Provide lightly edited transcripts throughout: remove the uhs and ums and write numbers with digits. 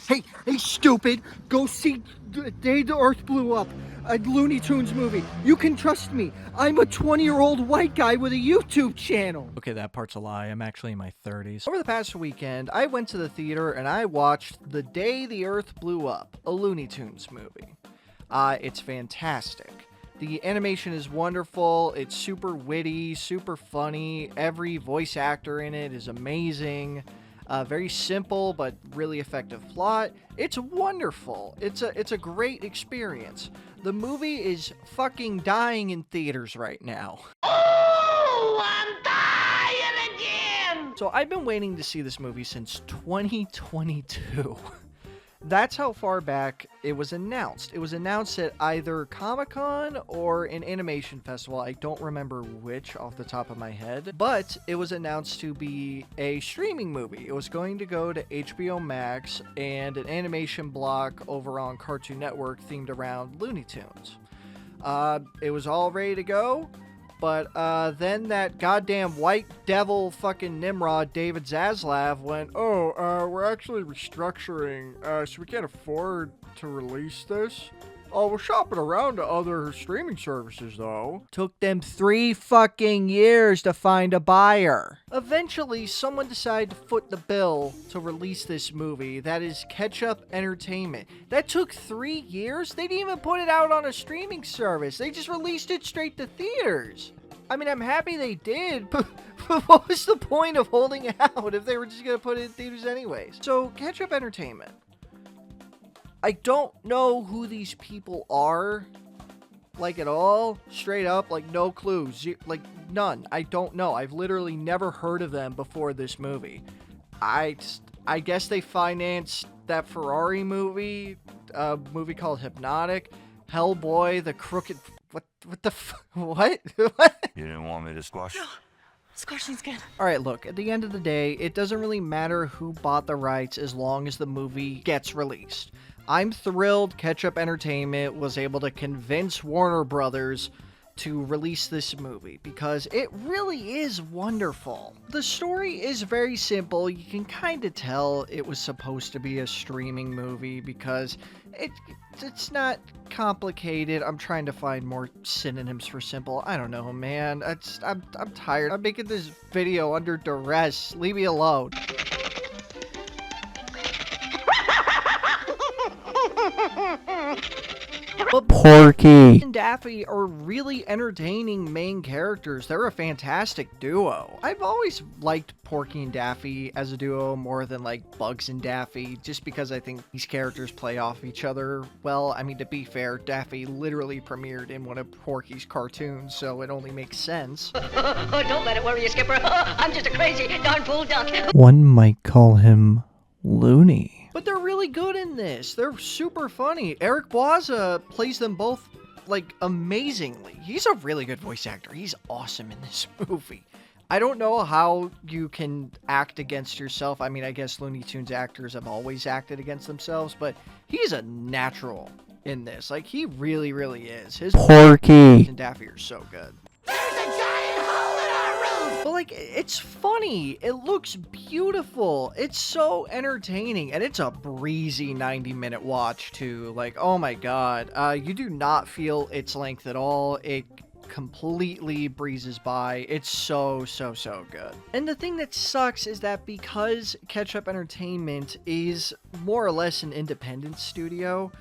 Hey, stupid! Go see The Day the Earth Blew Up, a Looney Tunes movie. You can trust me. I'm a 20-year-old white guy with a YouTube channel. Okay, that part's a lie. I'm actually in my 30s. Over the past weekend, I went to the theater and I watched The Day the Earth Blew Up, a Looney Tunes movie. It's fantastic. The animation is wonderful. It's super witty, super funny. Every voice actor in it is amazing. Very simple but really effective plot. It's wonderful. It's a great experience. The movie is fucking dying in theaters right now. Oh, I'm dying again! So I've been waiting to see this movie since 2022. That's how far back it was announced. It was announced at either Comic-Con or an animation festival. I don't remember which off the top of my head, but it was announced to be a streaming movie. It was going to go to HBO Max and an animation block over on Cartoon Network themed around Looney Tunes. It was all ready to go. But then that goddamn white devil fucking Nimrod, David Zaslav, went, we're actually restructuring, so we can't afford to release this. Oh, we're shopping around to other streaming services, though. Took them 3 fucking years to find a buyer. Eventually, someone decided to foot the bill to release this movie. That is Ketchup Entertainment. That took 3 years? They didn't even put it out on a streaming service. They just released it straight to theaters. I mean, I'm happy they did, but what was the point of holding it out if they were just going to put it in theaters anyways? So, Ketchup Entertainment. I don't know who these people are, like, at all. Straight up, like, no clues. Like, none. I don't know. I've literally never heard of them before this movie. I guess they financed that Ferrari movie, a movie called Hypnotic, Hellboy, the Crooked... What the what? What? You didn't want me to squash? No. Squashing's good. Alright, look, at the end of the day, it doesn't really matter who bought the rights as long as the movie gets released. I'm thrilled Ketchup Entertainment was able to convince Warner Brothers to release this movie because it really is wonderful. The story is very simple. You can kind of tell it was supposed to be a streaming movie because it's not complicated. I'm trying to find more synonyms for simple. I don't know, man. I'm tired. I'm making this video under duress. Leave me alone. But Porky and Daffy are really entertaining main characters. They're a fantastic duo. I've always liked Porky and Daffy as a duo more than like Bugs and Daffy, just because I think these characters play off each other well. I mean, to be fair, Daffy literally premiered in one of Porky's cartoons, so it only makes sense. Don't let it worry you, Skipper. I'm just a crazy darn fool duck. One might call him Looney. But they're really good in this. They're super funny. Eric Boisa plays them both, like, amazingly. He's a really good voice actor. He's awesome in this movie. I don't know how you can act against yourself. I mean, I guess Looney Tunes actors have always acted against themselves, but he's a natural in this. Like, he really, really is. His Porky and Daffy are so good. But, like, it's funny. It looks beautiful. It's so entertaining. And it's a breezy 90-minute watch, too. Like, oh my god. You do not feel its length at all. It completely breezes by. It's so good. And the thing that sucks is that because Ketchup Entertainment is more or less an independent studio,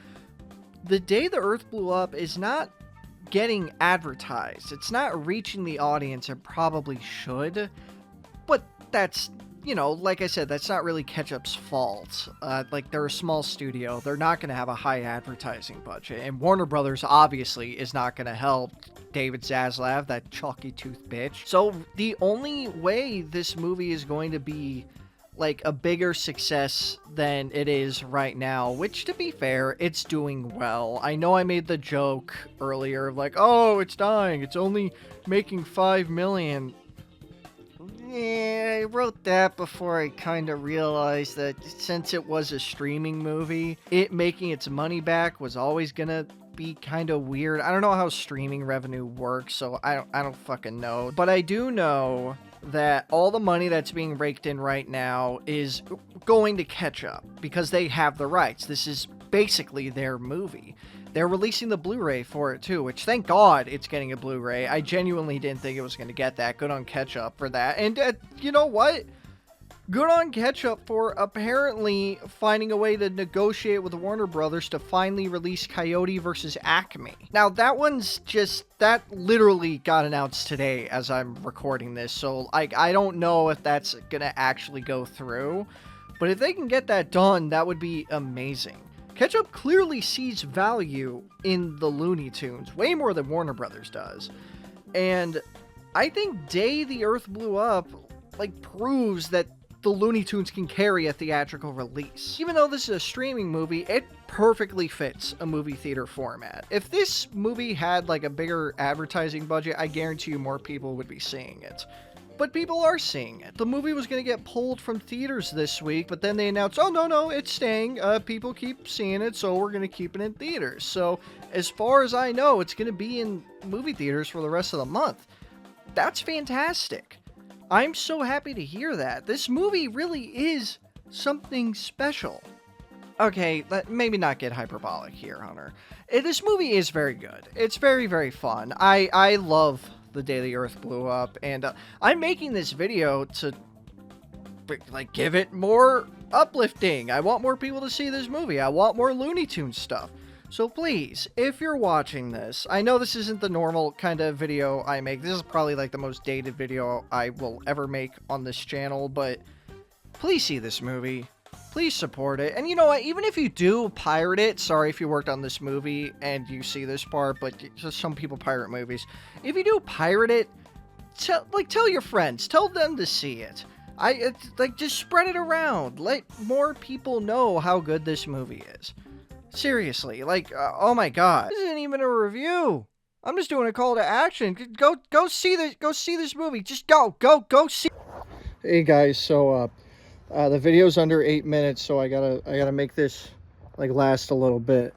The Day the Earth Blew Up is not getting advertised. It's not reaching the audience it probably should, but that's, you know, like I said, that's not really Ketchup's fault. Like, they're a small studio. They're not going to have a high advertising budget, and Warner Brothers obviously is not going to help David Zaslav, that chalky tooth bitch. So the only way this movie is going to be like a bigger success than it is right now, which, to be fair, it's doing well. I know I made the joke earlier of like, oh, it's dying, it's only making $5 million. Yeah, I wrote that before I kind of realized that since it was a streaming movie, it making its money back was always gonna be kind of weird. I don't know how streaming revenue works, so I don't fucking know. But I do know that all the money that's being raked in right now is going to catch up because they have the rights. This is basically their movie. They're releasing the Blu-ray for it too, which thank God it's getting a Blu-ray. I genuinely didn't think it was going to get that. Good on Ketchup for that. And you know what? Good on Ketchup for apparently finding a way to negotiate with the Warner Brothers to finally release Coyote vs. Acme. Now, that literally got announced today as I'm recording this, so I don't know if that's gonna actually go through, but if they can get that done, that would be amazing. Ketchup clearly sees value in the Looney Tunes, way more than Warner Brothers does, and I think Day the Earth Blew Up, proves that the Looney Tunes can carry a theatrical release. Even though this is a streaming movie, it perfectly fits a movie theater format. If this movie had a bigger advertising budget, I guarantee you more people would be seeing it. But people are seeing it. The movie was going to get pulled from theaters this week, but then they announced, oh no, it's staying. People keep seeing it, so we're going to keep it in theaters. So as far as I know, it's going to be in movie theaters for the rest of the month. That's fantastic. I'm so happy to hear that. This movie really is something special. Okay, maybe not get hyperbolic here, Hunter. This movie is very good. It's very, very fun. I love The Day the Earth Blew Up, and I'm making this video to give it more uplifting. I want more people to see this movie. I want more Looney Tunes stuff. So please, if you're watching this, I know this isn't the normal kind of video I make. This is probably the most dated video I will ever make on this channel, but please see this movie. Please support it. And you know what? Even if you do pirate it, sorry if you worked on this movie and you see this part, but just some people pirate movies. If you do pirate it, tell your friends. Tell them to see it. Just spread it around. Let more people know how good this movie is. Seriously, oh my god. This isn't even a review. I'm just doing a call to action. Go see this movie. Just go see. Hey guys, so the video's under 8 minutes, so I gotta make this last a little bit.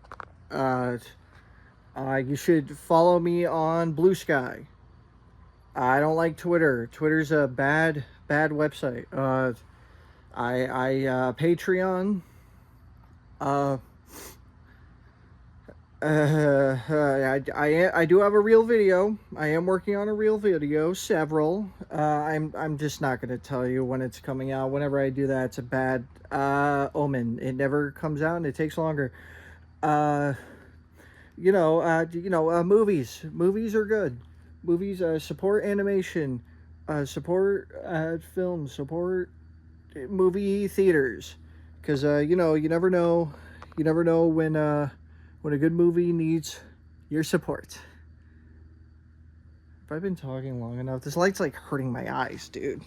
You should follow me on Blue Sky. I don't like Twitter. Twitter's a bad website. Patreon. I do have a real video. I am working on a real video, several. I'm just not going to tell you when it's coming out. Whenever I do that, it's a bad omen. It never comes out and it takes longer. Movies. Movies are good. Movies, support animation, support film, support movie theaters. Because, you never know. You never know when a good movie needs your support. Have I been talking long enough? This light's hurting my eyes, dude.